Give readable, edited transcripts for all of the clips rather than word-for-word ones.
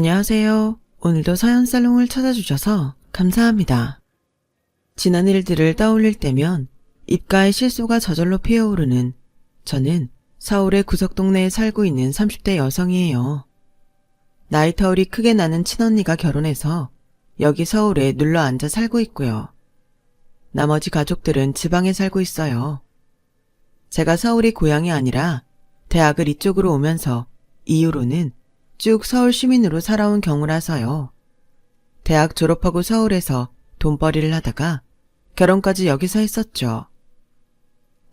안녕하세요. 오늘도 서연살롱을 찾아주셔서 감사합니다. 지난 일들을 떠올릴 때면 입가에 실소가 저절로 피어오르는 저는 서울의 구석동네에 살고 있는 30대 여성이에요. 나이 터울이 크게 나는 친언니가 결혼해서 여기 서울에 눌러 앉아 살고 있고요. 나머지 가족들은 지방에 살고 있어요. 제가 서울이 고향이 아니라 대학을 이쪽으로 오면서 이후로는 쭉 서울 시민으로 살아온 경우라서요. 대학 졸업하고 서울에서 돈벌이를 하다가 결혼까지 여기서 했었죠.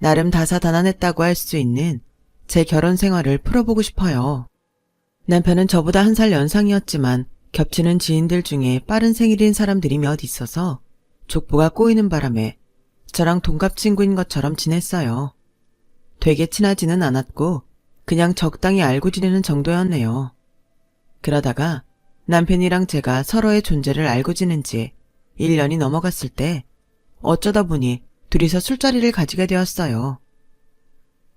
나름 다사다난했다고 할 수 있는 제 결혼 생활을 풀어보고 싶어요. 남편은 저보다 1살 연상이었지만 겹치는 지인들 중에 빠른 생일인 사람들이 몇 있어서 족보가 꼬이는 바람에 저랑 동갑 친구인 것처럼 지냈어요. 되게 친하지는 않았고 그냥 적당히 알고 지내는 정도였네요. 그러다가 남편이랑 제가 서로의 존재를 알고 지낸 지 1년이 넘어갔을 때 어쩌다 보니 둘이서 술자리를 가지게 되었어요.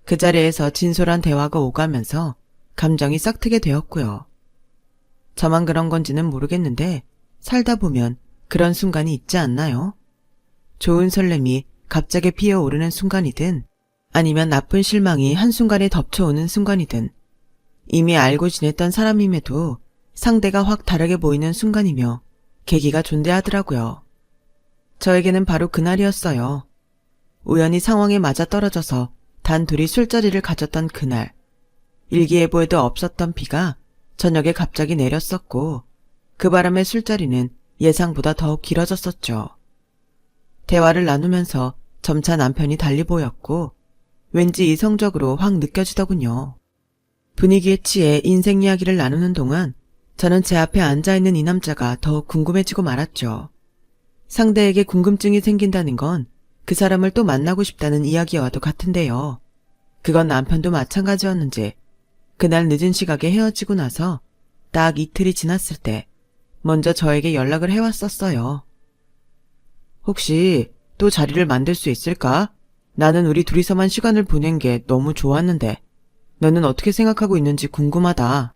그 자리에서 진솔한 대화가 오가면서 감정이 싹트게 되었고요. 저만 그런 건지는 모르겠는데 살다 보면 그런 순간이 있지 않나요? 좋은 설렘이 갑자기 피어오르는 순간이든 아니면 나쁜 실망이 한순간에 덮쳐오는 순간이든 이미 알고 지냈던 사람임에도 상대가 확 다르게 보이는 순간이며 계기가 존재하더라고요. 저에게는 바로 그날이었어요. 우연히 상황에 맞아떨어져서 단둘이 술자리를 가졌던 그날. 일기예보에도 없었던 비가 저녁에 갑자기 내렸었고 그 바람에 술자리는 예상보다 더욱 길어졌었죠. 대화를 나누면서 점차 남편이 달리 보였고 왠지 이성적으로 확 느껴지더군요. 분위기에 취해 인생 이야기를 나누는 동안 저는 제 앞에 앉아있는 이 남자가 더욱 궁금해지고 말았죠. 상대에게 궁금증이 생긴다는 건 그 사람을 또 만나고 싶다는 이야기와도 같은데요. 그건 남편도 마찬가지였는지 그날 늦은 시각에 헤어지고 나서 딱 이틀이 지났을 때 먼저 저에게 연락을 해왔었어요. 혹시 또 자리를 만들 수 있을까? 나는 우리 둘이서만 시간을 보낸 게 너무 좋았는데 너는 어떻게 생각하고 있는지 궁금하다.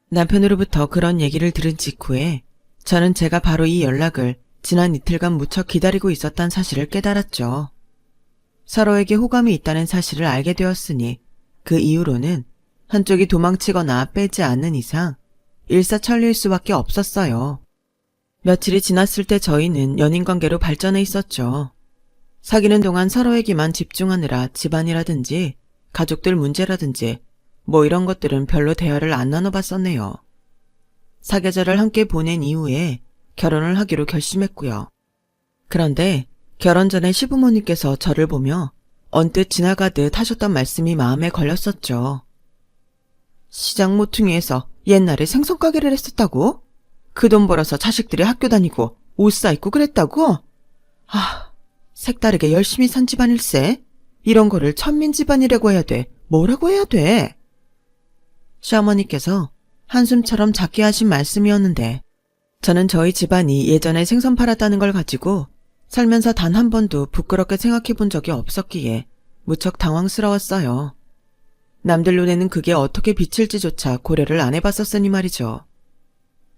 남편으로부터 그런 얘기를 들은 직후에 저는 제가 바로 이 연락을 지난 이틀간 무척 기다리고 있었단 사실을 깨달았죠. 서로에게 호감이 있다는 사실을 알게 되었으니 그 이후로는 한쪽이 도망치거나 빼지 않는 이상 일사천리일 수밖에 없었어요. 며칠이 지났을 때 저희는 연인관계로 발전해 있었죠. 사귀는 동안 서로에게만 집중하느라 집안이라든지 가족들 문제라든지 뭐 이런 것들은 별로 대화를 안 나눠봤었네요. 사계절을 함께 보낸 이후에 결혼을 하기로 결심했고요. 그런데 결혼 전에 시부모님께서 저를 보며 언뜻 지나가듯 하셨던 말씀이 마음에 걸렸었죠. 시장 모퉁이에서 옛날에 생선가게를 했었다고? 그 돈 벌어서 자식들이 학교 다니고 옷 사입고 그랬다고? 색다르게 열심히 산 집안일세? 이런 거를 천민 집안이라고 해야 돼? 뭐라고 해야 돼? 시어머니께서 한숨처럼 작게 하신 말씀이었는데 저는 저희 집안이 예전에 생선 팔았다는 걸 가지고 살면서 단 한 번도 부끄럽게 생각해 본 적이 없었기에 무척 당황스러웠어요. 남들 눈에는 그게 어떻게 비칠지조차 고려를 안 해봤었으니 말이죠.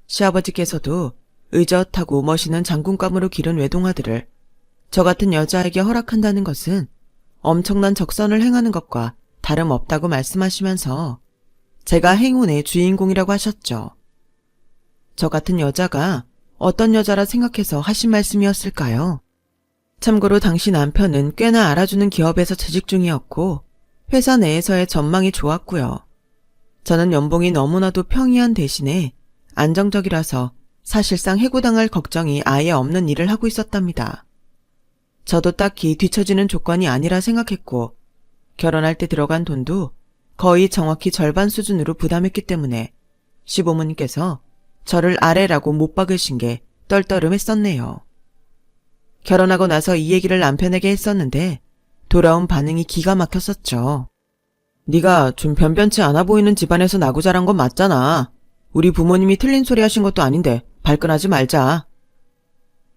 시아버지께서도 의젓하고 멋있는 장군감으로 기른 외동아들을 저 같은 여자에게 허락한다는 것은 엄청난 적선을 행하는 것과 다름없다고 말씀하시면서 제가 행운의 주인공이라고 하셨죠. 저 같은 여자가 어떤 여자라 생각해서 하신 말씀이었을까요? 참고로 당시 남편은 꽤나 알아주는 기업에서 재직 중이었고 회사 내에서의 전망이 좋았고요. 저는 연봉이 너무나도 평이한 대신에 안정적이라서 사실상 해고당할 걱정이 아예 없는 일을 하고 있었답니다. 저도 딱히 뒤처지는 조건이 아니라 생각했고 결혼할 때 들어간 돈도 거의 정확히 절반 수준으로 부담했기 때문에 시부모님께서 저를 아래라고 못 박으신 게 떨떠름했었네요. 결혼하고 나서 이 얘기를 남편에게 했었는데 돌아온 반응이 기가 막혔었죠. 네가 좀 변변치 않아 보이는 집안에서 나고 자란 건 맞잖아. 우리 부모님이 틀린 소리 하신 것도 아닌데 발끈하지 말자.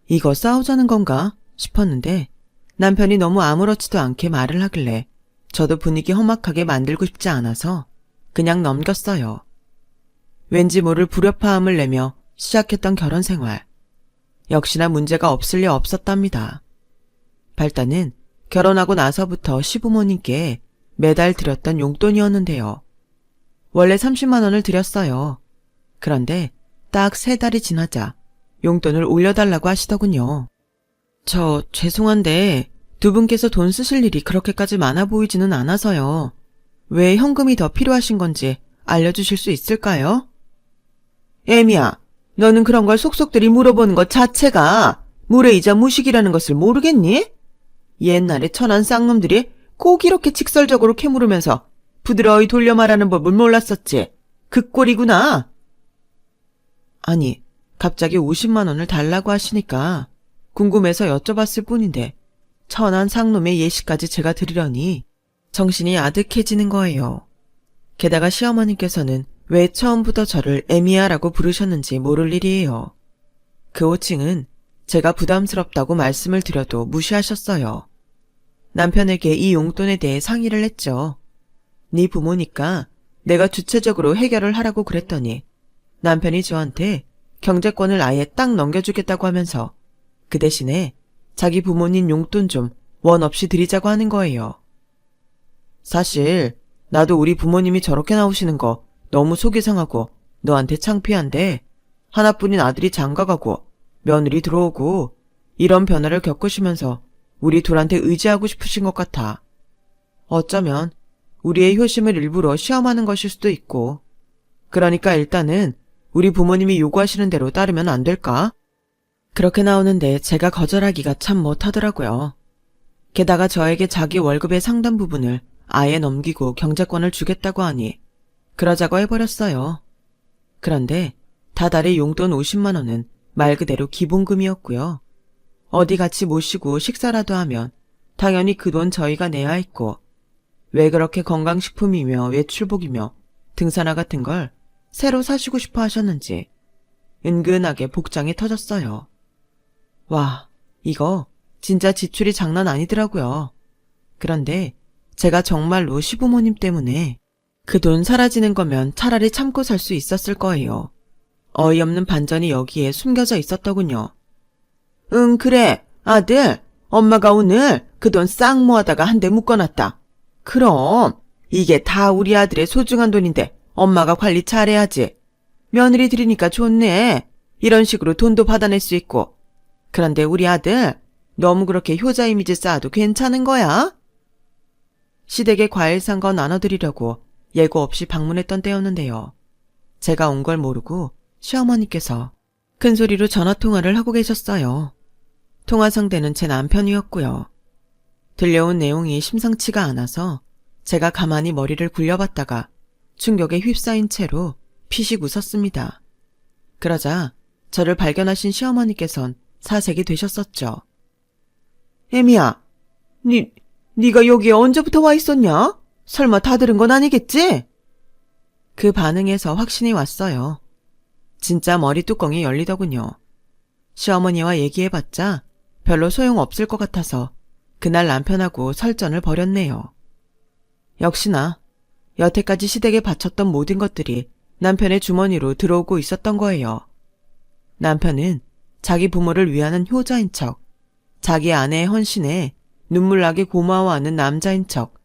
이거 싸우자는 건가 싶었는데 남편이 너무 아무렇지도 않게 말을 하길래 저도 분위기 험악하게 만들고 싶지 않아서 그냥 넘겼어요. 왠지 모를 불협화음을 내며 시작했던 결혼 생활. 역시나 문제가 없을 리 없었답니다. 발단은 결혼하고 나서부터 시부모님께 매달 드렸던 용돈이었는데요. 원래 30만 원을 드렸어요. 그런데 딱 3달이 지나자 용돈을 올려달라고 하시더군요. 저 죄송한데 두 분께서 돈 쓰실 일이 그렇게까지 많아 보이지는 않아서요. 왜 현금이 더 필요하신 건지 알려주실 수 있을까요? 애미야, 너는 그런 걸 속속들이 물어보는 것 자체가 무례이자 무식이라는 것을 모르겠니? 옛날에 천한 쌍놈들이 꼭 이렇게 직설적으로 캐물으면서 부드러이 돌려 말하는 법을 몰랐었지. 그 꼴이구나. 아니, 갑자기 50만 원을 달라고 하시니까 궁금해서 여쭤봤을 뿐인데 천한 쌍놈의 예시까지 제가 드리려니 정신이 아득해지는 거예요. 게다가 시어머님께서는 왜 처음부터 저를 애미야라고 부르셨는지 모를 일이에요. 그 호칭은 제가 부담스럽다고 말씀을 드려도 무시하셨어요. 남편에게 이 용돈에 대해 상의를 했죠. 네 부모니까 내가 주체적으로 해결을 하라고 그랬더니 남편이 저한테 경제권을 아예 딱 넘겨주겠다고 하면서 그 대신에 자기 부모님 용돈 좀 원 없이 드리자고 하는 거예요. 사실 나도 우리 부모님이 저렇게 나오시는 거 너무 속이 상하고 너한테 창피한데 하나뿐인 아들이 장가가고 며느리 들어오고 이런 변화를 겪으시면서 우리 둘한테 의지하고 싶으신 것 같아. 어쩌면 우리의 효심을 일부러 시험하는 것일 수도 있고. 그러니까 일단은 우리 부모님이 요구하시는 대로 따르면 안 될까? 그렇게 나오는데 제가 거절하기가 참 못하더라고요. 게다가 저에게 자기 월급의 상당 부분을 아예 넘기고 경제권을 주겠다고 하니 그러자고 해버렸어요. 그런데 다달이 용돈 50만 원은 말 그대로 기본금이었고요. 어디 같이 모시고 식사라도 하면 당연히 그 돈 저희가 내야 했고 왜 그렇게 건강식품이며 외출복이며 등산화 같은 걸 새로 사시고 싶어 하셨는지 은근하게 복장이 터졌어요. 와, 이거 진짜 지출이 장난 아니더라고요. 그런데 제가 정말로 시부모님 때문에 그 돈 사라지는 거면 차라리 참고 살 수 있었을 거예요. 어이없는 반전이 여기에 숨겨져 있었더군요. 응, 그래. 아들, 엄마가 오늘 그 돈 싹 모아다가 한 대 묶어놨다. 그럼 이게 다 우리 아들의 소중한 돈인데 엄마가 관리 잘해야지. 며느리 들이니까 좋네. 이런 식으로 돈도 받아낼 수 있고. 그런데 우리 아들 너무 그렇게 효자 이미지 쌓아도 괜찮은 거야? 시댁에 과일 산 거 나눠드리려고 예고 없이 방문했던 때였는데요. 제가 온 걸 모르고 시어머니께서 큰 소리로 전화통화를 하고 계셨어요. 통화 상대는 제 남편이었고요. 들려온 내용이 심상치가 않아서 제가 가만히 머리를 굴려봤다가 충격에 휩싸인 채로 피식 웃었습니다. 그러자 저를 발견하신 시어머니께선 사색이 되셨었죠. 애미야, 네가 여기에 언제부터 와 있었냐? 설마 다 들은 건 아니겠지? 그 반응에서 확신이 왔어요. 진짜 머리 뚜껑이 열리더군요. 시어머니와 얘기해봤자 별로 소용없을 것 같아서 그날 남편하고 설전을 벌였네요. 역시나 여태까지 시댁에 바쳤던 모든 것들이 남편의 주머니로 들어오고 있었던 거예요. 남편은 자기 부모를 위하는 효자인 척, 자기 아내의 헌신에 눈물나게 고마워하는 남자인 척,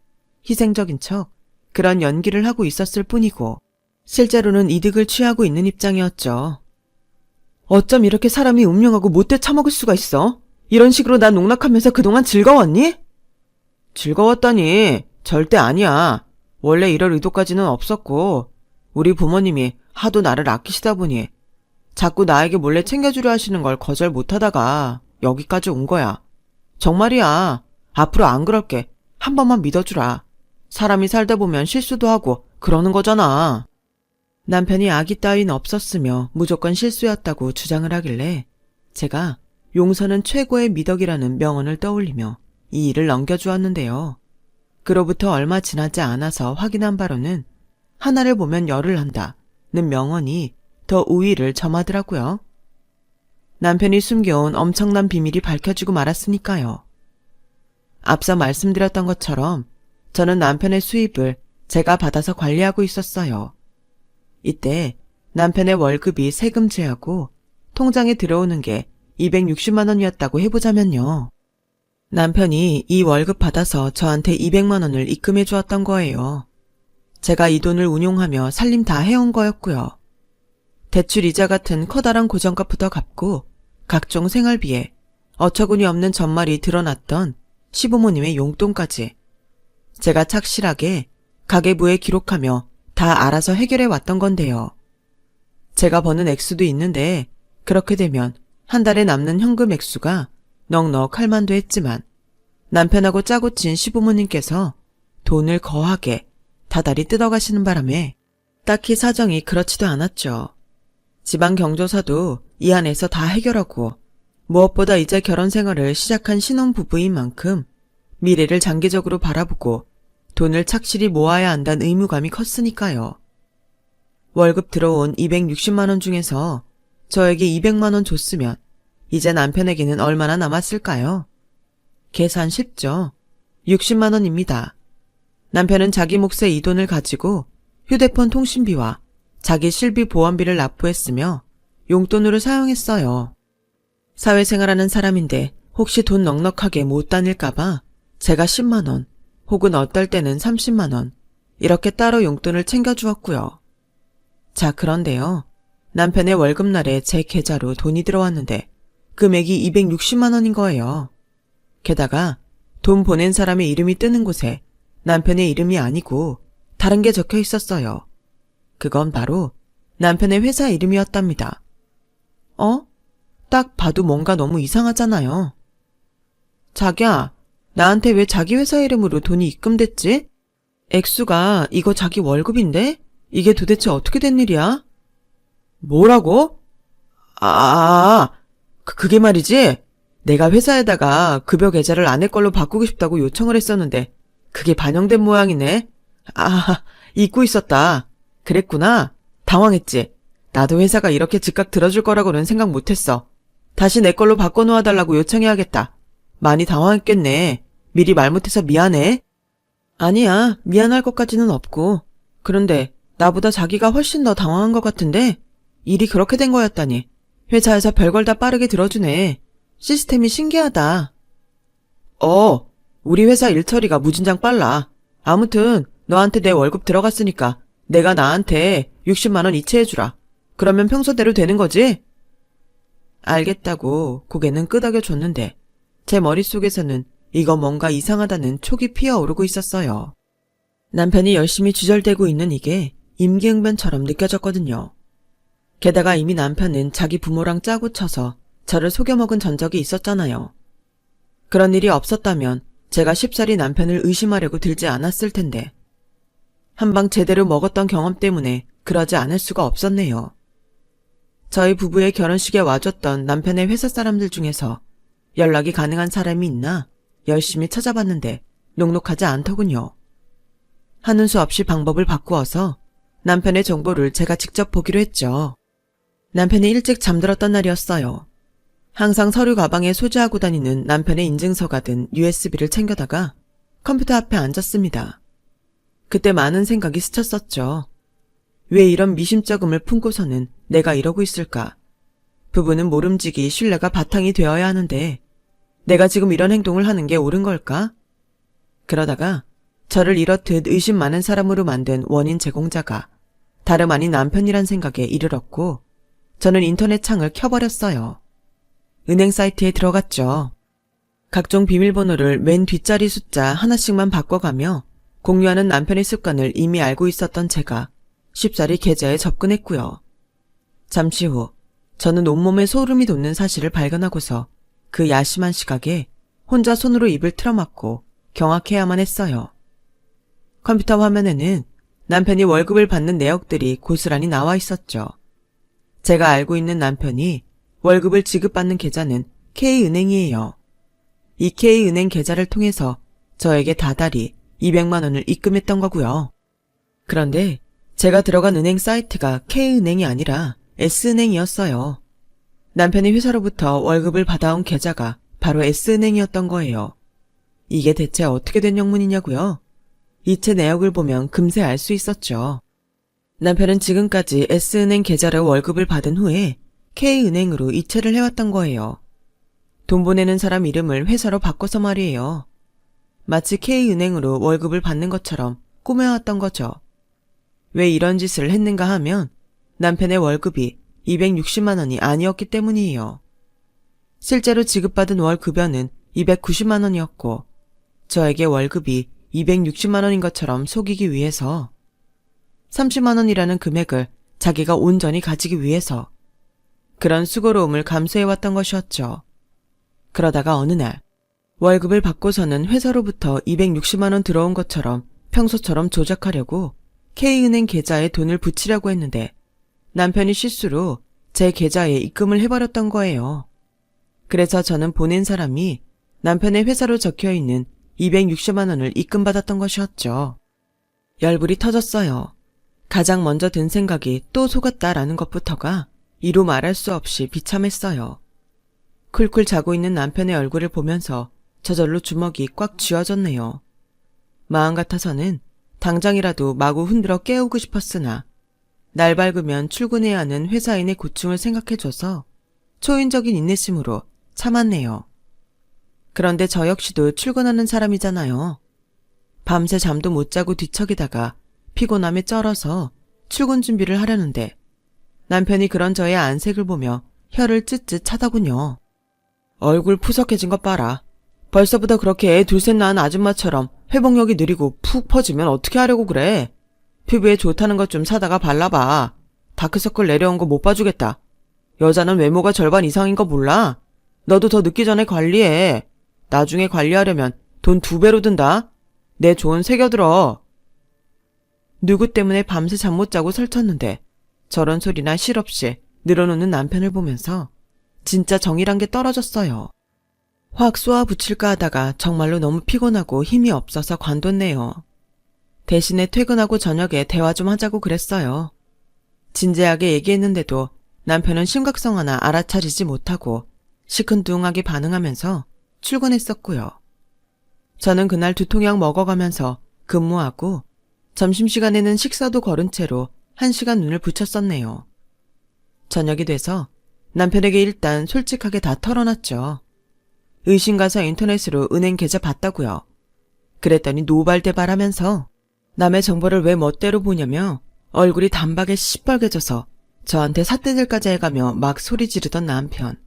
희생적인 척, 그런 연기를 하고 있었을 뿐이고 실제로는 이득을 취하고 있는 입장이었죠. 어쩜 이렇게 사람이 운명하고 못돼 처먹을 수가 있어? 이런 식으로 난 농락하면서 그동안 즐거웠니? 즐거웠다니 절대 아니야. 원래 이럴 의도까지는 없었고 우리 부모님이 하도 나를 아끼시다 보니 자꾸 나에게 몰래 챙겨주려 하시는 걸 거절 못하다가 여기까지 온 거야. 정말이야. 앞으로 안 그럴게. 한 번만 믿어주라. 사람이 살다 보면 실수도 하고 그러는 거잖아. 남편이 악의 따윈 없었으며 무조건 실수였다고 주장을 하길래 제가 용서는 최고의 미덕이라는 명언을 떠올리며 이 일을 넘겨주었는데요. 그로부터 얼마 지나지 않아서 확인한 바로는 하나를 보면 열을 한다는 명언이 더 우위를 점하더라고요. 남편이 숨겨온 엄청난 비밀이 밝혀지고 말았으니까요. 앞서 말씀드렸던 것처럼 저는 남편의 수입을 제가 받아서 관리하고 있었어요. 이때 남편의 월급이 세금 제하고 통장에 들어오는 게 260만 원이었다고 해보자면요. 남편이 이 월급 받아서 저한테 200만 원을 입금해 주었던 거예요. 제가 이 돈을 운용하며 살림 다 해온 거였고요. 대출 이자 같은 커다란 고정값부터 갚고 각종 생활비에 어처구니 없는 전말이 드러났던 시부모님의 용돈까지 제가 착실하게 가계부에 기록하며 다 알아서 해결해 왔던 건데요. 제가 버는 액수도 있는데 그렇게 되면 한 달에 남는 현금 액수가 넉넉할 만도 했지만 남편하고 짜고 친 시부모님께서 돈을 거하게 다달이 뜯어가시는 바람에 딱히 사정이 그렇지도 않았죠. 지방 경조사도 이 안에서 다 해결하고 무엇보다 이제 결혼 생활을 시작한 신혼부부인 만큼 미래를 장기적으로 바라보고 돈을 착실히 모아야 한다는 의무감이 컸으니까요. 월급 들어온 260만 원 중에서 저에게 200만 원 줬으면 이제 남편에게는 얼마나 남았을까요? 계산 쉽죠? 60만 원입니다. 남편은 자기 몫의 이 돈을 가지고 휴대폰 통신비와 자기 실비 보험비를 납부했으며 용돈으로 사용했어요. 사회생활하는 사람인데 혹시 돈 넉넉하게 못 다닐까봐 제가 10만 원 혹은 어떨 때는 30만 원 이렇게 따로 용돈을 챙겨주었고요. 자, 그런데요. 남편의 월급날에 제 계좌로 돈이 들어왔는데 금액이 260만 원인 거예요. 게다가 돈 보낸 사람의 이름이 뜨는 곳에 남편의 이름이 아니고 다른 게 적혀 있었어요. 그건 바로 남편의 회사 이름이었답니다. 딱 봐도 뭔가 너무 이상하잖아요. 자기야, 나한테 왜 자기 회사 이름으로 돈이 입금됐지? 액수가 이거 자기 월급인데? 이게 도대체 어떻게 된 일이야? 뭐라고? 그게 말이지. 내가 회사에다가 급여 계좌를 아내 걸로 바꾸고 싶다고 요청을 했었는데 그게 반영된 모양이네. 잊고 있었다. 그랬구나. 당황했지. 나도 회사가 이렇게 즉각 들어줄 거라고는 생각 못했어. 다시 내 걸로 바꿔놓아달라고 요청해야겠다. 많이 당황했겠네. 미리 말 못해서 미안해. 아니야, 미안할 것까지는 없고. 그런데 나보다 자기가 훨씬 더 당황한 것 같은데 일이 그렇게 된 거였다니. 회사에서 별걸 다 빠르게 들어주네. 시스템이 신기하다. 우리 회사 일처리가 무진장 빨라. 아무튼 너한테 내 월급 들어갔으니까 내가 나한테 60만 원 이체해주라. 그러면 평소대로 되는 거지? 알겠다고 고개는 끄덕여줬는데 제 머릿속에서는 이거 뭔가 이상하다는 촉이 피어오르고 있었어요. 남편이 열심히 주절대고 있는 이게 임기응변처럼 느껴졌거든요. 게다가 이미 남편은 자기 부모랑 짜고 쳐서 저를 속여먹은 전적이 있었잖아요. 그런 일이 없었다면 제가 쉽사리 남편을 의심하려고 들지 않았을 텐데 한방 제대로 먹었던 경험 때문에 그러지 않을 수가 없었네요. 저희 부부의 결혼식에 와줬던 남편의 회사 사람들 중에서 연락이 가능한 사람이 있나 열심히 찾아봤는데 녹록하지 않더군요. 하는 수 없이 방법을 바꾸어서 남편의 정보를 제가 직접 보기로 했죠. 남편이 일찍 잠들었던 날이었어요. 항상 서류 가방에 소지하고 다니는 남편의 인증서가 든 USB를 챙겨다가 컴퓨터 앞에 앉았습니다. 그때 많은 생각이 스쳤었죠. 왜 이런 미심쩍음을 품고서는 내가 이러고 있을까? 부부는 모름지기 신뢰가 바탕이 되어야 하는데 내가 지금 이런 행동을 하는 게 옳은 걸까? 그러다가 저를 이렇듯 의심 많은 사람으로 만든 원인 제공자가 다름 아닌 남편이란 생각에 이르렀고 저는 인터넷 창을 켜버렸어요. 은행 사이트에 들어갔죠. 각종 비밀번호를 맨 뒷자리 숫자 하나씩만 바꿔가며 공유하는 남편의 습관을 이미 알고 있었던 제가 쉽사리 계좌에 접근했고요. 잠시 후 저는 온몸에 소름이 돋는 사실을 발견하고서 그 야심한 시각에 혼자 손으로 입을 틀어막고 경악해야만 했어요. 컴퓨터 화면에는 남편이 월급을 받는 내역들이 고스란히 나와 있었죠. 제가 알고 있는 남편이 월급을 지급받는 계좌는 K은행이에요. 이 K은행 계좌를 통해서 저에게 다달이 200만 원을 입금했던 거고요. 그런데 제가 들어간 은행 사이트가 K은행이 아니라 S은행이었어요. 남편이 회사로부터 월급을 받아온 계좌가 바로 S은행이었던 거예요. 이게 대체 어떻게 된 영문이냐고요? 이체 내역을 보면 금세 알 수 있었죠. 남편은 지금까지 S은행 계좌로 월급을 받은 후에 K은행으로 이체를 해왔던 거예요. 돈 보내는 사람 이름을 회사로 바꿔서 말이에요. 마치 K은행으로 월급을 받는 것처럼 꾸며왔던 거죠. 왜 이런 짓을 했는가 하면 남편의 월급이 260만 원이 아니었기 때문이에요. 실제로 지급받은 월 급여는 290만 원이었고 저에게 월급이 260만 원인 것처럼 속이기 위해서 30만 원이라는 금액을 자기가 온전히 가지기 위해서 그런 수고로움을 감수해왔던 것이었죠. 그러다가 어느 날 월급을 받고서는 회사로부터 260만 원 들어온 것처럼 평소처럼 조작하려고 K은행 계좌에 돈을 붙이려고 했는데 남편이 실수로 제 계좌에 입금을 해버렸던 거예요. 그래서 저는 보낸 사람이 남편의 회사로 적혀있는 260만 원을 입금받았던 것이었죠. 열불이 터졌어요. 가장 먼저 든 생각이 또 속았다라는 것부터가 이루 말할 수 없이 비참했어요. 쿨쿨 자고 있는 남편의 얼굴을 보면서 저절로 주먹이 꽉 쥐어졌네요. 마음 같아서는 당장이라도 마구 흔들어 깨우고 싶었으나 날 밝으면 출근해야 하는 회사인의 고충을 생각해줘서 초인적인 인내심으로 참았네요. 그런데 저 역시도 출근하는 사람이잖아요. 밤새 잠도 못 자고 뒤척이다가 피곤함에 쩔어서 출근 준비를 하려는데 남편이 그런 저의 안색을 보며 혀를 쯧쯧 차더군요. 얼굴 푸석해진 것 봐라. 벌써부터 그렇게 애 둘셋 낳은 아줌마처럼 회복력이 느리고 푹 퍼지면 어떻게 하려고 그래. 피부에 좋다는 것 좀 사다가 발라봐. 다크서클 내려온 거 못 봐주겠다. 여자는 외모가 절반 이상인 거 몰라? 너도 더 늦기 전에 관리해. 나중에 관리하려면 돈 2배로 든다. 내 조언 새겨들어. 누구 때문에 밤새 잠 못 자고 설쳤는데 저런 소리나 실없이 늘어놓는 남편을 보면서 진짜 정이란 게 떨어졌어요. 확 쏘아붙일까 하다가 정말로 너무 피곤하고 힘이 없어서 관뒀네요. 대신에 퇴근하고 저녁에 대화 좀 하자고 그랬어요. 진지하게 얘기했는데도 남편은 심각성 하나 알아차리지 못하고 시큰둥하게 반응하면서 출근했었고요. 저는 그날 두통약 먹어가면서 근무하고 점심시간에는 식사도 거른 채로 1시간 눈을 붙였었네요. 저녁이 돼서 남편에게 일단 솔직하게 다 털어놨죠. 의심 가서 인터넷으로 은행 계좌 봤다고요. 그랬더니 노발대발하면서 남의 정보를 왜 멋대로 보냐며 얼굴이 단박에 시뻘개져서 저한테 삿대질까지 해가며 막 소리 지르던 남편.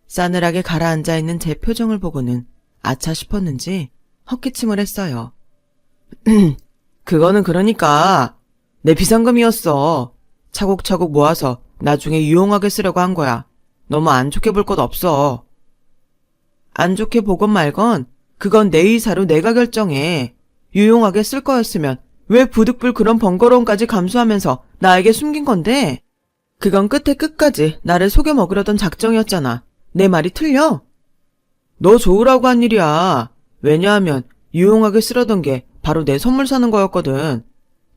싸늘하게 가라앉아있는 제 표정을 보고는 아차 싶었는지 헛기침을 했어요. 그거는 그러니까 내 비상금이었어. 차곡차곡 모아서 나중에 유용하게 쓰려고 한 거야. 너무 안 좋게 볼 것 없어. 안 좋게 보건 말건 그건 내 의사로 내가 결정해. 유용하게 쓸 거였으면 왜 부득불 그런 번거로움까지 감수하면서 나에게 숨긴 건데? 그건 끝에 끝까지 나를 속여 먹으려던 작정이었잖아. 내 말이 틀려? 너 좋으라고 한 일이야. 왜냐하면 유용하게 쓰려던 게 바로 내 선물 사는 거였거든.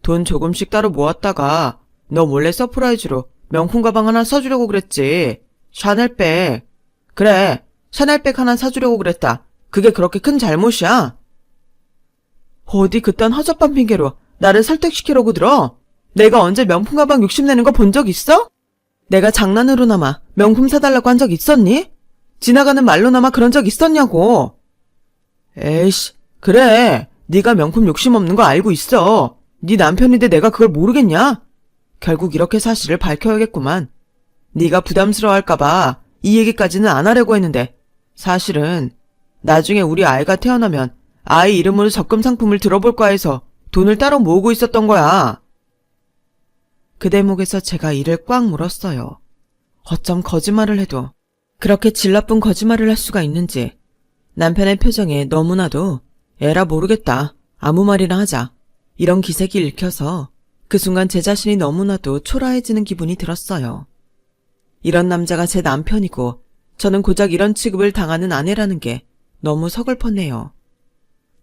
돈 조금씩 따로 모았다가 너 몰래 서프라이즈로 명품 가방 하나 사주려고 그랬지. 샤넬백. 그래, 샤넬백 하나 사주려고 그랬다. 그게 그렇게 큰 잘못이야? 어디 그딴 허접한 핑계로 나를 설득시키려고 들어? 내가 언제 명품 가방 욕심내는 거 본 적 있어? 내가 장난으로나마 명품 사달라고 한 적 있었니? 지나가는 말로나마 그런 적 있었냐고. 에이씨, 그래. 네가 명품 욕심 없는 거 알고 있어. 네 남편인데 내가 그걸 모르겠냐? 결국 이렇게 사실을 밝혀야겠구만. 네가 부담스러워할까봐 이 얘기까지는 안 하려고 했는데 사실은 나중에 우리 아이가 태어나면 아이 이름으로 적금 상품을 들어볼까 해서 돈을 따로 모으고 있었던 거야. 그 대목에서 제가 이를 꽉 물었어요. 어쩜 거짓말을 해도 그렇게 질 나쁜 거짓말을 할 수가 있는지. 남편의 표정에 너무나도 에라 모르겠다. 아무 말이나 하자. 이런 기색이 읽혀서 그 순간 제 자신이 너무나도 초라해지는 기분이 들었어요. 이런 남자가 제 남편이고 저는 고작 이런 취급을 당하는 아내라는 게 너무 서글펐네요.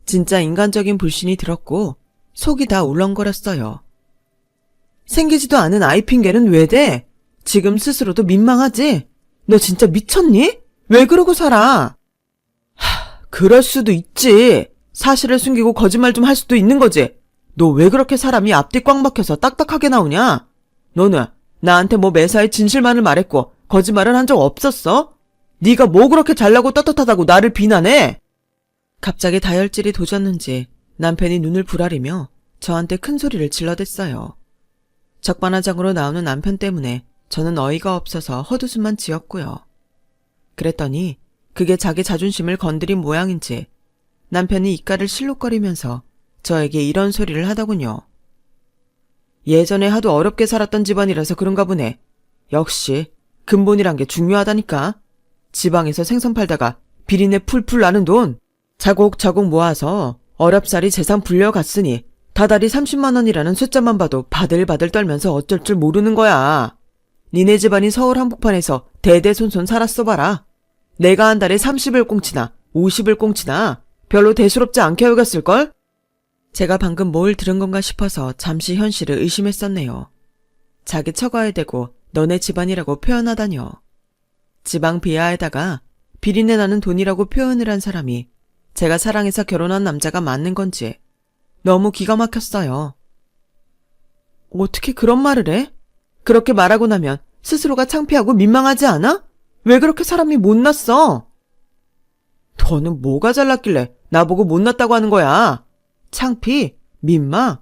진짜 인간적인 불신이 들었고 속이 다 울렁거렸어요. 생기지도 않은 아이 핑계는 왜 대? 지금 스스로도 민망하지? 너 진짜 미쳤니? 왜 그러고 살아? 그럴 수도 있지. 사실을 숨기고 거짓말 좀 할 수도 있는 거지. 너 왜 그렇게 사람이 앞뒤 꽉 막혀서 딱딱하게 나오냐? 너는 나한테 뭐 매사에 진실만을 말했고 거짓말은 한 적 없었어? 네가 뭐 그렇게 잘나고 떳떳하다고 나를 비난해? 갑자기 다혈질이 도졌는지 남편이 눈을 부라리며 저한테 큰 소리를 질러댔어요. 적반하장으로 나오는 남편 때문에 저는 어이가 없어서 헛웃음만 지었고요. 그랬더니 그게 자기 자존심을 건드린 모양인지 남편이 입가를 실룩거리면서 저에게 이런 소리를 하더군요. 예전에 하도 어렵게 살았던 집안이라서 그런가 보네. 역시 근본이란 게 중요하다니까. 지방에서 생선 팔다가 비린내 풀풀 나는 돈 차곡차곡 모아서 어렵사리 재산 불려갔으니 다달이 30만 원이라는 숫자만 봐도 바들바들 떨면서 어쩔 줄 모르는 거야. 니네 집안이 서울 한복판에서 대대손손 살았어 봐라. 내가 한 달에 30을 꽁치나 50을 꽁치나 별로 대수롭지 않게 여겼을걸? 제가 방금 뭘 들은 건가 싶어서 잠시 현실을 의심했었네요. 자기 처가에 대고 너네 집안이라고 표현하다뇨. 지방 비하에다가 비린내 나는 돈이라고 표현을 한 사람이 제가 사랑해서 결혼한 남자가 맞는 건지 너무 기가 막혔어요. 어떻게 그런 말을 해? 그렇게 말하고 나면 스스로가 창피하고 민망하지 않아? 왜 그렇게 사람이 못났어? 너는 뭐가 잘났길래 나보고 못났다고 하는 거야? 창피? 민망?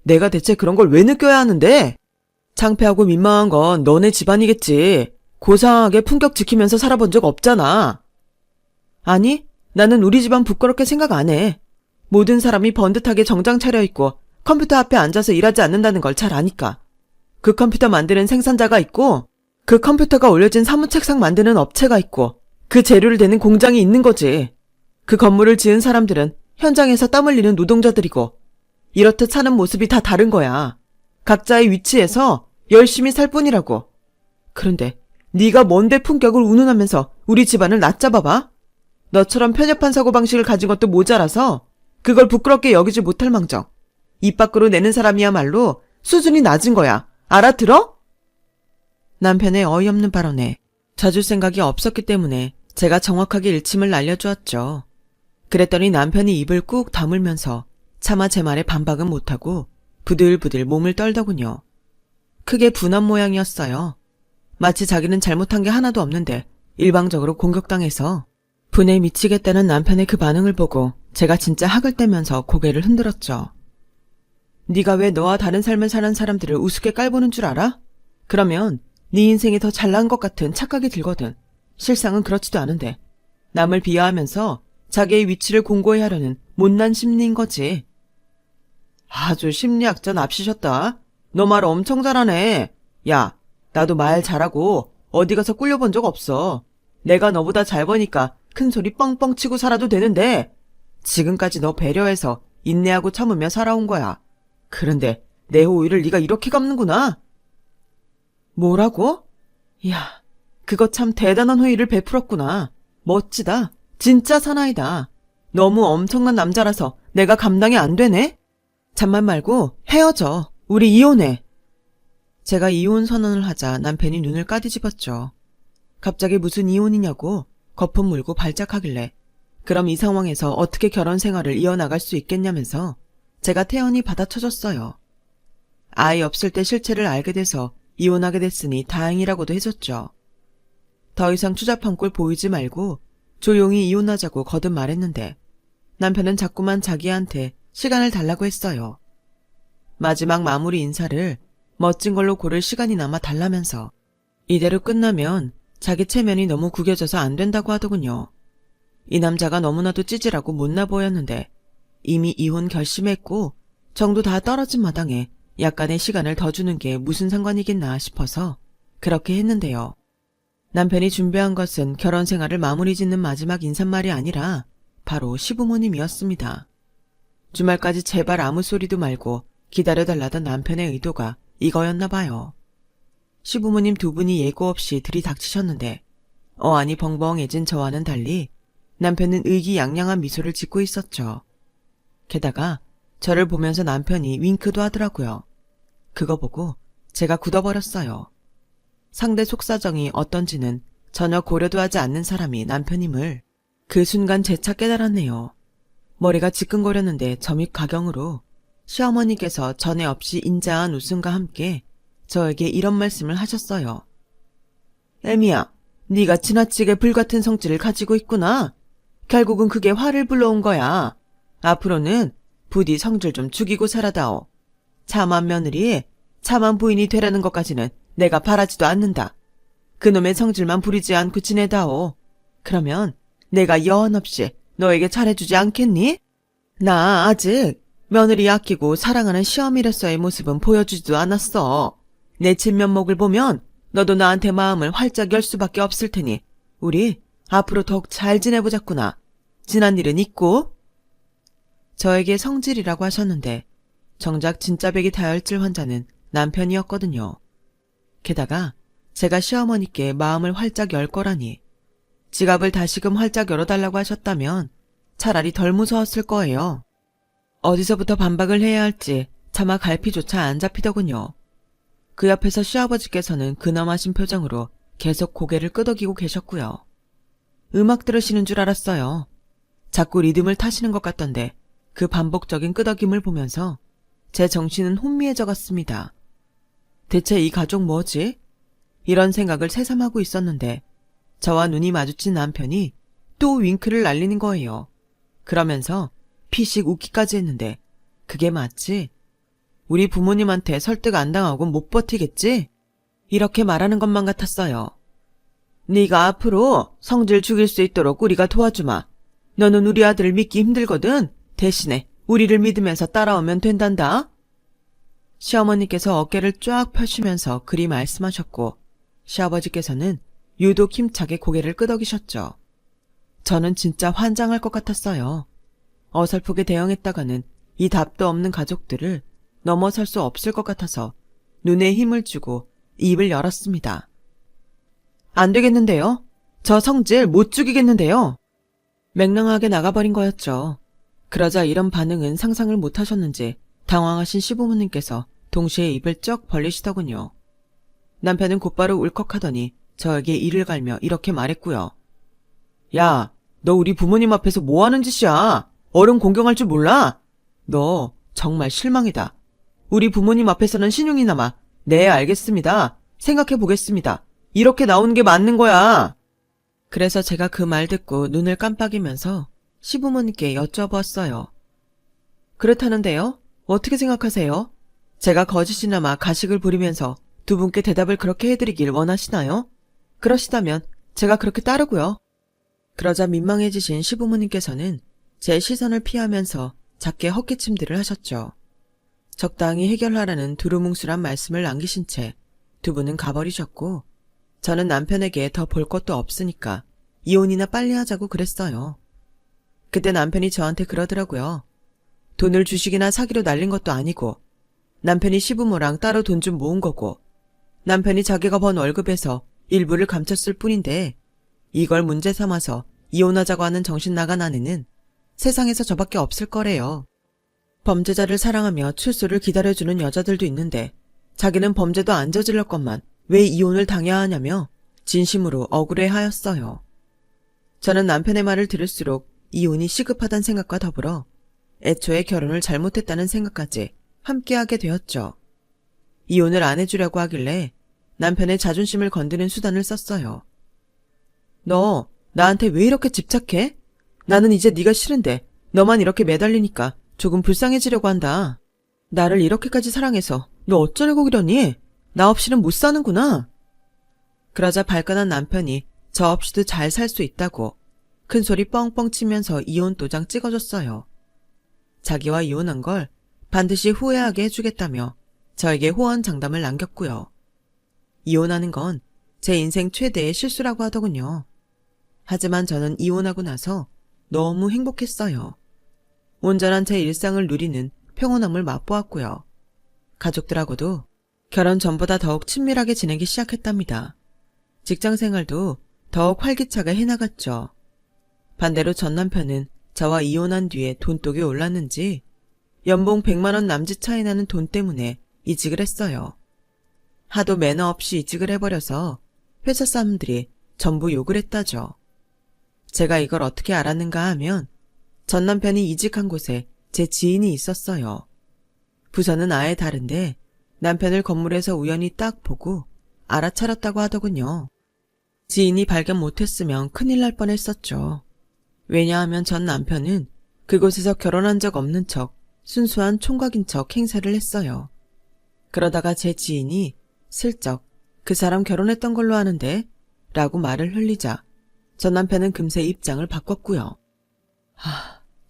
내가 대체 그런 걸 왜 느껴야 하는데? 창피하고 민망한 건 너네 집안이겠지. 고상하게 품격 지키면서 살아본 적 없잖아. 아니, 나는 우리 집안 부끄럽게 생각 안 해. 모든 사람이 번듯하게 정장 차려입고 컴퓨터 앞에 앉아서 일하지 않는다는 걸 잘 아니까. 그 컴퓨터 만드는 생산자가 있고 그 컴퓨터가 올려진 사무책상 만드는 업체가 있고 그 재료를 대는 공장이 있는 거지. 그 건물을 지은 사람들은 현장에서 땀 흘리는 노동자들이고 이렇듯 사는 모습이 다 다른 거야. 각자의 위치에서 열심히 살 뿐이라고. 그런데 네가 뭔데 품격을 운운하면서 우리 집안을 낮잡아봐? 너처럼 편협한 사고방식을 가진 것도 모자라서 그걸 부끄럽게 여기지 못할 망정. 입 밖으로 내는 사람이야말로 수준이 낮은 거야. 알아들어? 남편의 어이없는 발언에 져줄 생각이 없었기 때문에 제가 정확하게 일침을 날려주었죠. 그랬더니 남편이 입을 꾹 다물면서 차마 제 말에 반박은 못하고 부들부들 몸을 떨더군요. 크게 분한 모양이었어요. 마치 자기는 잘못한 게 하나도 없는데 일방적으로 공격당해서 분에 미치겠다는 남편의 그 반응을 보고 제가 진짜 학을 떼면서 고개를 흔들었죠. 네가 왜 너와 다른 삶을 사는 사람들을 우습게 깔보는 줄 알아? 그러면 네 인생이 더 잘난 것 같은 착각이 들거든. 실상은 그렇지도 않은데 남을 비하하면서 자기의 위치를 공고히 하려는 못난 심리인 거지. 아주 심리학자 납시셨다. 너 말 엄청 잘하네. 야, 나도 말 잘하고 어디 가서 꿀려본 적 없어. 내가 너보다 잘 버니까 큰 소리 뻥뻥 치고 살아도 되는데 지금까지 너 배려해서 인내하고 참으며 살아온 거야. 그런데 내 호의를 네가 이렇게 갚는구나. 뭐라고? 야, 그거 참 대단한 호의를 베풀었구나. 멋지다. 진짜 사나이다. 너무 엄청난 남자라서 내가 감당이 안 되네. 잠만 말고 헤어져. 우리 이혼해. 제가 이혼 선언을 하자 남편이 눈을 까디집었죠. 갑자기 무슨 이혼이냐고 거품 물고 발작하길래 그럼 이 상황에서 어떻게 결혼 생활을 이어나갈 수 있겠냐면서 제가 태연히 받아쳐줬어요. 아이 없을 때 실체를 알게 돼서 이혼하게 됐으니 다행이라고도 해줬죠. 더 이상 추잡한 꼴 보이지 말고 조용히 이혼하자고 거듭 말했는데 남편은 자꾸만 자기한테 시간을 달라고 했어요. 마지막 마무리 인사를 멋진 걸로 고를 시간이 남아 달라면서 이대로 끝나면 자기 체면이 너무 구겨져서 안 된다고 하더군요. 이 남자가 너무나도 찌질하고 못나 보였는데 이미 이혼 결심했고 정도 다 떨어진 마당에 약간의 시간을 더 주는 게 무슨 상관이겠나 싶어서 그렇게 했는데요. 남편이 준비한 것은 결혼 생활을 마무리 짓는 마지막 인사말이 아니라 바로 시부모님이었습니다. 주말까지 제발 아무 소리도 말고 기다려달라던 남편의 의도가 이거였나 봐요. 시부모님 두 분이 예고 없이 들이닥치셨는데 어안이 벙벙해진 저와는 달리 남편은 의기양양한 미소를 짓고 있었죠. 게다가 저를 보면서 남편이 윙크도 하더라고요. 그거 보고 제가 굳어버렸어요. 상대 속사정이 어떤지는 전혀 고려도 하지 않는 사람이 남편임을 그 순간 재차 깨달았네요. 머리가 지끈거렸는데 점입 가경으로 시어머니께서 전에 없이 인자한 웃음과 함께 저에게 이런 말씀을 하셨어요. 애미야, 네가 지나치게 불같은 성질을 가지고 있구나. 결국은 그게 화를 불러온 거야. 앞으로는 부디 성질 좀 죽이고 살아다오. 참한 며느리, 참한 부인이 되라는 것까지는 내가 바라지도 않는다. 그놈의 성질만 부리지 않고 지내다오. 그러면 내가 여한없이 너에게 잘해주지 않겠니? 나 아직 며느리 아끼고 사랑하는 시어미로서의 모습은 보여주지도 않았어. 내 진면목을 보면 너도 나한테 마음을 활짝 열 수밖에 없을 테니 우리 앞으로 더욱 잘 지내보자꾸나. 지난 일은 잊고. 저에게 성질이라고 하셨는데 정작 진짜 백이 다혈질 환자는 남편이었거든요. 게다가 제가 시어머니께 마음을 활짝 열 거라니 지갑을 다시금 활짝 열어달라고 하셨다면 차라리 덜 무서웠을 거예요. 어디서부터 반박을 해야 할지 차마 갈피조차 안 잡히더군요. 그 옆에서 시아버지께서는 근엄하신 표정으로 계속 고개를 끄덕이고 계셨고요. 음악 들으시는 줄 알았어요. 자꾸 리듬을 타시는 것 같던데 그 반복적인 끄덕임을 보면서 제 정신은 혼미해져 갔습니다. 대체 이 가족 뭐지? 이런 생각을 새삼하고 있었는데 저와 눈이 마주친 남편이 또 윙크를 날리는 거예요. 그러면서 피식 웃기까지 했는데 그게 맞지? 우리 부모님한테 설득 안 당하고 못 버티겠지? 이렇게 말하는 것만 같았어요. 네가 앞으로 성질 죽일 수 있도록 우리가 도와주마. 너는 우리 아들을 믿기 힘들거든. 대신에 우리를 믿으면서 따라오면 된단다. 시어머니께서 어깨를 쫙 펴시면서 그리 말씀하셨고 시아버지께서는 유독 힘차게 고개를 끄덕이셨죠. 저는 진짜 환장할 것 같았어요. 어설프게 대응했다가는 이 답도 없는 가족들을 넘어설 수 없을 것 같아서 눈에 힘을 주고 입을 열었습니다. 안 되겠는데요? 저 성질 못 죽이겠는데요? 맹랑하게 나가버린 거였죠. 그러자 이런 반응은 상상을 못하셨는지 당황하신 시부모님께서 동시에 입을 쩍 벌리시더군요. 남편은 곧바로 울컥하더니 저에게 이를 갈며 이렇게 말했고요. 야, 너 우리 부모님 앞에서 뭐 하는 짓이야? 어른 공경할 줄 몰라? 너 정말 실망이다. 우리 부모님 앞에서는 신용이나마 네, 알겠습니다. 생각해 보겠습니다. 이렇게 나오는 게 맞는 거야. 그래서 제가 그 말 듣고 눈을 깜빡이면서 시부모님께 여쭤보았어요. 그렇다는데요? 어떻게 생각하세요? 제가 거짓이나마 가식을 부리면서 두 분께 대답을 그렇게 해드리길 원하시나요? 그러시다면 제가 그렇게 따르고요. 그러자 민망해지신 시부모님께서는 제 시선을 피하면서 작게 헛기침들을 하셨죠. 적당히 해결하라는 두루뭉술한 말씀을 남기신 채 두 분은 가버리셨고 저는 남편에게 더 볼 것도 없으니까 이혼이나 빨리 하자고 그랬어요. 그때 남편이 저한테 그러더라고요. 돈을 주식이나 사기로 날린 것도 아니고 남편이 시부모랑 따로 돈 좀 모은 거고 남편이 자기가 번 월급에서 일부를 감췄을 뿐인데 이걸 문제 삼아서 이혼하자고 하는 정신 나간 아내는 세상에서 저밖에 없을 거래요. 범죄자를 사랑하며 출소를 기다려주는 여자들도 있는데 자기는 범죄도 안 저질렀건만 왜 이혼을 당해야 하냐며 진심으로 억울해하였어요. 저는 남편의 말을 들을수록 이혼이 시급하다는 생각과 더불어 애초에 결혼을 잘못했다는 생각까지 함께하게 되었죠. 이혼을 안 해주려고 하길래 남편의 자존심을 건드는 수단을 썼어요. 너 나한테 왜 이렇게 집착해? 나는 이제 네가 싫은데 너만 이렇게 매달리니까 조금 불쌍해지려고 한다. 나를 이렇게까지 사랑해서 너 어쩌려고 그러니? 나 없이는 못 사는구나. 그러자 발끈한 남편이 저 없이도 잘 살 수 있다고 큰소리 뻥뻥 치면서 이혼 도장 찍어줬어요. 자기와 이혼한 걸 반드시 후회하게 해주겠다며 저에게 호언장담을 남겼고요. 이혼하는 건 제 인생 최대의 실수라고 하더군요. 하지만 저는 이혼하고 나서 너무 행복했어요. 온전한 제 일상을 누리는 평온함을 맛보았고요. 가족들하고도 결혼 전보다 더욱 친밀하게 지내기 시작했답니다. 직장생활도 더욱 활기차게 해나갔죠. 반대로 전 남편은 저와 이혼한 뒤에 돈독이 올랐는지 연봉 100만 원 남짓 차이 나는 돈 때문에 이직을 했어요. 하도 매너 없이 이직을 해버려서 회사 사람들이 전부 욕을 했다죠. 제가 이걸 어떻게 알았는가 하면 전 남편이 이직한 곳에 제 지인이 있었어요. 부서는 아예 다른데 남편을 건물에서 우연히 딱 보고 알아차렸다고 하더군요. 지인이 발견 못했으면 큰일 날 뻔했었죠. 왜냐하면 전 남편은 그곳에서 결혼한 적 없는 척 순수한 총각인 척 행세를 했어요. 그러다가 제 지인이 슬쩍 그 사람 결혼했던 걸로 아는데 라고 말을 흘리자 전 남편은 금세 입장을 바꿨고요.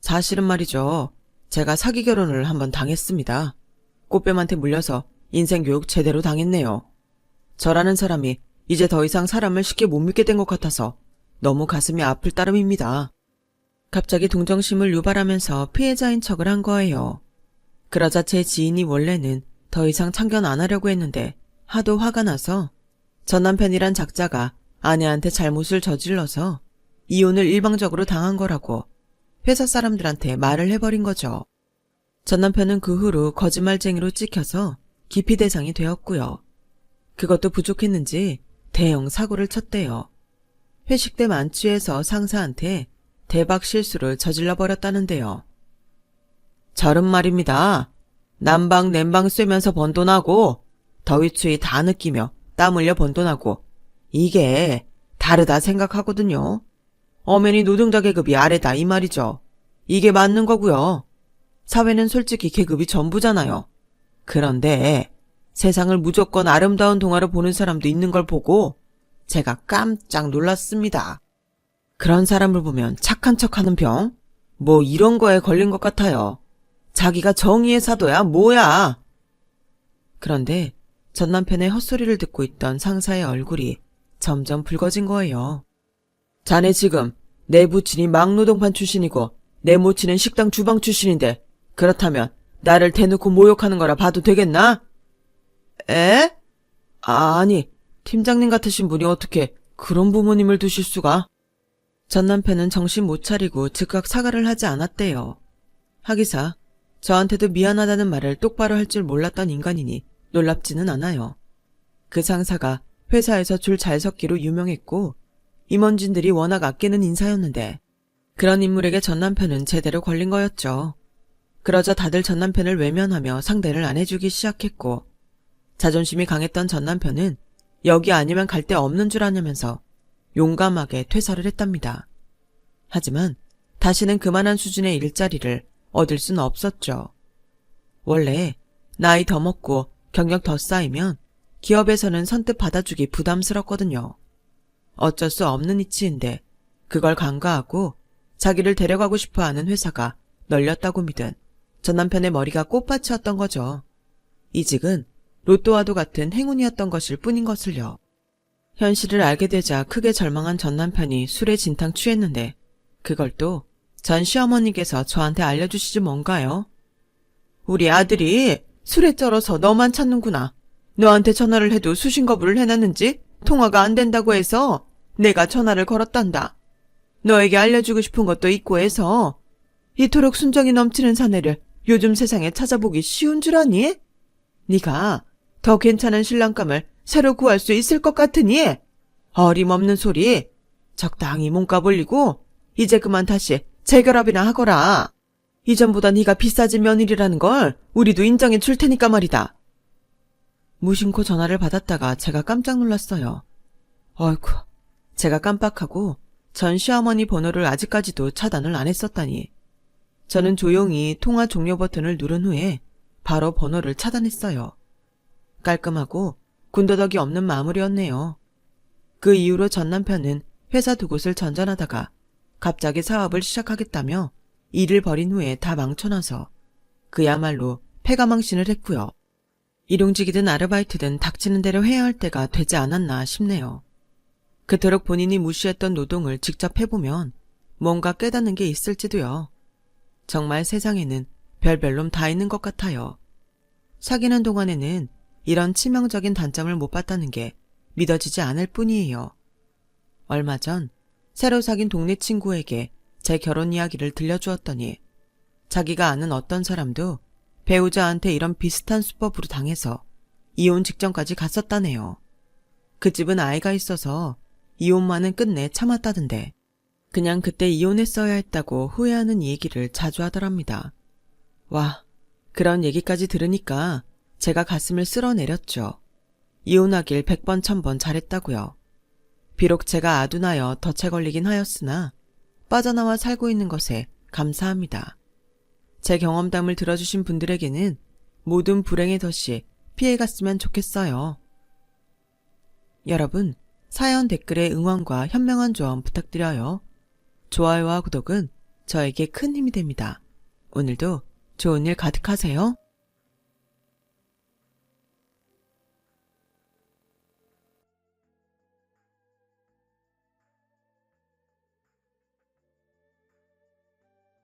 사실은 말이죠. 제가 사기 결혼을 한번 당했습니다. 꽃뱀한테 물려서 인생 교육 제대로 당했네요. 저라는 사람이 이제 더 이상 사람을 쉽게 못 믿게 된 것 같아서 너무 가슴이 아플 따름입니다. 갑자기 동정심을 유발하면서 피해자인 척을 한 거예요. 그러자 제 지인이 원래는 더 이상 참견 안 하려고 했는데 하도 화가 나서 전 남편이란 작자가 아내한테 잘못을 저질러서 이혼을 일방적으로 당한 거라고 회사 사람들한테 말을 해버린 거죠. 전 남편은 그 후로 거짓말쟁이로 찍혀서 기피 대상이 되었고요. 그것도 부족했는지 대형 사고를 쳤대요. 회식 때 만취해서 상사한테 대박 실수를 저질러 버렸다는데요. 저런 말입니다. 난방 냉방 쐬면서 번 돈하고 더위 추위 다 느끼며 땀 흘려 번 돈하고 이게 다르다 생각하거든요. 엄연히 노동자 계급이 아래다 이 말이죠. 이게 맞는 거고요. 사회는 솔직히 계급이 전부잖아요. 그런데 세상을 무조건 아름다운 동화로 보는 사람도 있는 걸 보고 제가 깜짝 놀랐습니다. 그런 사람을 보면 착한 척하는 병? 뭐 이런 거에 걸린 것 같아요. 자기가 정의의 사도야 뭐야. 그런데 전 남편의 헛소리를 듣고 있던 상사의 얼굴이 점점 붉어진 거예요. 자네 지금 내 부친이 막노동판 출신이고 내 모친은 식당 주방 출신인데 그렇다면 나를 대놓고 모욕하는 거라 봐도 되겠나? 에? 아니, 팀장님 같으신 분이 어떻게 그런 부모님을 두실 수가? 전 남편은 정신 못 차리고 즉각 사과를 하지 않았대요. 하기사 저한테도 미안하다는 말을 똑바로 할 줄 몰랐던 인간이니 놀랍지는 않아요. 그 상사가 회사에서 줄 잘 섰기로 유명했고 임원진들이 워낙 아끼는 인사였는데 그런 인물에게 전 남편은 제대로 걸린 거였죠. 그러자 다들 전 남편을 외면하며 상대를 안 해주기 시작했고 자존심이 강했던 전 남편은 여기 아니면 갈 데 없는 줄 아냐면서 용감하게 퇴사를 했답니다. 하지만 다시는 그만한 수준의 일자리를 얻을 수는 없었죠. 원래 나이 더 먹고 경력 더 쌓이면 기업에서는 선뜻 받아주기 부담스럽거든요. 어쩔 수 없는 이치인데 그걸 간과하고 자기를 데려가고 싶어하는 회사가 널렸다고 믿은 전 남편의 머리가 꽃밭이었던 거죠. 이직은 로또와도 같은 행운이었던 것일 뿐인 것을요. 현실을 알게 되자 크게 절망한 전 남편이 술에 진탕 취했는데 그걸 또 전 시어머니께서 저한테 알려주시지 뭔가요? 우리 아들이 술에 쩔어서 너만 찾는구나. 너한테 전화를 해도 수신 거부를 해놨는지 통화가 안 된다고 해서 내가 전화를 걸었단다. 너에게 알려주고 싶은 것도 있고 해서 이토록 순정이 넘치는 사내를 요즘 세상에 찾아보기 쉬운 줄 아니? 네가 더 괜찮은 신랑감을 새로 구할 수 있을 것 같으니 어림없는 소리 적당히 몸값 올리고 이제 그만 다시 재결합이나 하거라. 이전보다 네가 비싸진 며느리라는 걸 우리도 인정해 줄 테니까 말이다. 무심코 전화를 받았다가 제가 깜짝 놀랐어요. 어이쿠, 제가 깜빡하고 전 시어머니 번호를 아직까지도 차단을 안 했었다니. 저는 조용히 통화 종료 버튼을 누른 후에 바로 번호를 차단했어요. 깔끔하고 군더더기 없는 마무리였네요. 그 이후로 전 남편은 회사 두 곳을 전전하다가 갑자기 사업을 시작하겠다며 일을 벌인 후에 다 망쳐놔서 그야말로 패가망신을 했고요. 일용직이든 아르바이트든 닥치는 대로 해야 할 때가 되지 않았나 싶네요. 그토록 본인이 무시했던 노동을 직접 해보면 뭔가 깨닫는 게 있을지도요. 정말 세상에는 별별 놈 다 있는 것 같아요. 사귀는 동안에는 이런 치명적인 단점을 못 봤다는 게 믿어지지 않을 뿐이에요. 얼마 전 새로 사귄 동네 친구에게 제 결혼 이야기를 들려주었더니 자기가 아는 어떤 사람도 배우자한테 이런 비슷한 수법으로 당해서 이혼 직전까지 갔었다네요. 그 집은 아이가 있어서 이혼만은 끝내 참았다던데 그냥 그때 이혼했어야 했다고 후회하는 얘기를 자주 하더랍니다. 와, 그런 얘기까지 들으니까 제가 가슴을 쓸어내렸죠. 이혼하길 100번 1000번 잘했다고요. 비록 제가 아둔하여 덫에 걸리긴 하였으나 빠져나와 살고 있는 것에 감사합니다. 제 경험담을 들어주신 분들에게는 모든 불행의 덫이 피해갔으면 좋겠어요. 여러분, 사연 댓글에 응원과 현명한 조언 부탁드려요. 좋아요와 구독은 저에게 큰 힘이 됩니다. 오늘도 좋은 일 가득하세요.